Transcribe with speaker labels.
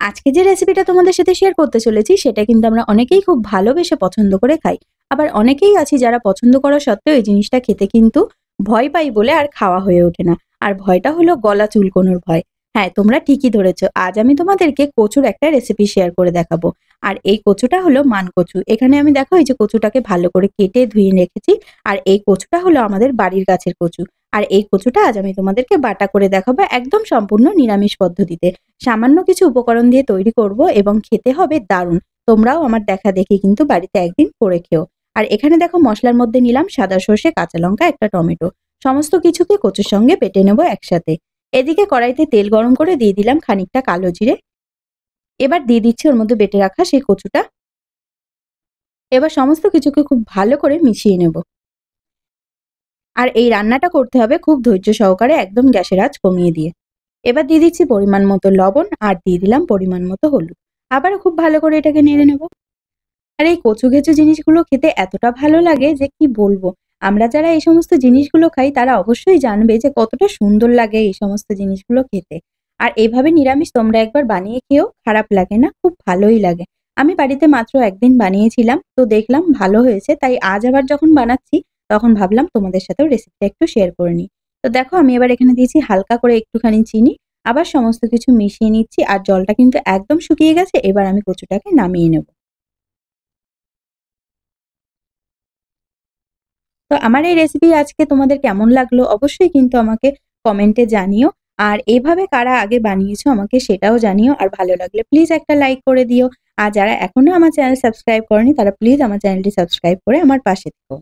Speaker 1: আজকে যে রেসিপিটা তোমাদের সাথে শেয়ার করতে চলেছি সেটা কিন্তু আমরা অনেকেই খুব ভালোবেসে পছন্দ করে খাই। আবার অনেকেই আছি যারা পছন্দ করা সত্ত্বেও এই জিনিসটা খেতে কিন্তু ভয় পাই বলে আর খাওয়া হয়ে ওঠে না। আর ভয়টা হলো গলা চুলকোনোর ভয়। হ্যাঁ, তোমরা ঠিকই ধরেছো। আজ আমি তোমাদেরকে কচুর একটা রেসিপি শেয়ার করে দেখাবো। আর এই কচুটা হলো মানকচু। এখানে আমি দেখো এই যে কচুটাকে ভালো করে কেটে ধুয়ে রেখেছি। আর এই কচুটা হলো আমাদের বাড়ির গাছের কচু। আর এই কচুটা আজ আমি তোমাদেরকে বাটা করে দেখাবো একদম সম্পূর্ণ নিরামিষ পদ্ধতিতে। সামান্য কিছু উপকরণ দিয়ে তৈরি করব এবং খেতে হবে দারুণ। তোমরাও আমার দেখা দেখি কিন্তু বাড়িতে একদিন করে খেও। আর এখানে দেখো মশলার মধ্যে নিলাম সাদা সর্ষে, কাঁচা লঙ্কা, একটা টমেটো। সমস্ত কিছুকে কচুর সঙ্গে বেটে নেব একসাথে। এদিকে কড়াইতে তেল গরম করে দিয়ে দিলাম খানিকটা কালো জিরে। এবার দিয়ে দিচ্ছি ওর মধ্যে বেটে রাখা সেই কচুটা। এবার সমস্ত কিছুকে খুব ভালো করে মিশিয়ে নেব। আর এই রান্নাটা করতে হবে খুব ধৈর্য সহকারে, একদম গ্যাসের আঁচ কমিয়ে দিয়ে। এবার দিয়ে দিচ্ছি পরিমাণ মতো লবণ আর দিয়ে দিলাম পরিমাণ মতো হলুদ। আবারও খুব ভালো করে এটাকে নেড়ে নেব। আর এই কচু ঘেঁচু জিনিসগুলো খেতে এতটা ভালো লাগে যে কি বলবো। আমরা যারা এই সমস্ত জিনিসগুলো খাই তারা অবশ্যই জানবে যে কতটা সুন্দর লাগে এই সমস্ত জিনিসগুলো খেতে। আর এইভাবে নিরামিষ তোমরা একবার বানিয়ে খেয়েও, খারাপ লাগে না, খুব ভালোই লাগে। আমি বাড়িতে মাত্র একদিন বানিয়েছিলাম, তো দেখলাম ভালো হয়েছে, তাই আজ আবার যখন বানাচ্ছি তখন ভাবলাম তোমাদের সাথেও রেসিপিটা একটু শেয়ার করে নিই। তো দেখো আমি এবার এখানে দিয়েছি হালকা করে একটুখানি চিনি। আবার সমস্ত কিছু মিশিয়ে নিচ্ছি আর জলটা কিন্তু একদম শুকিয়ে গেছে। এবার আমি কচুটাকে নামিয়ে নেব। তো আমার এই রেসিপি আজকে তোমাদের কেমন লাগলো অবশ্যই কিন্তু আমাকে কমেন্টে জানিও। আর এভাবে কারা আগে বানিয়েছো আমাকে সেটাও জানিও। আর ভালো লাগলে প্লিজ একটা লাইক করে দিও। আর যারা এখনো আমার চ্যানেল সাবস্ক্রাইব করেনি তারা প্লিজ আমার চ্যানেলটি সাবস্ক্রাইব করে আমার পাশে থেকো।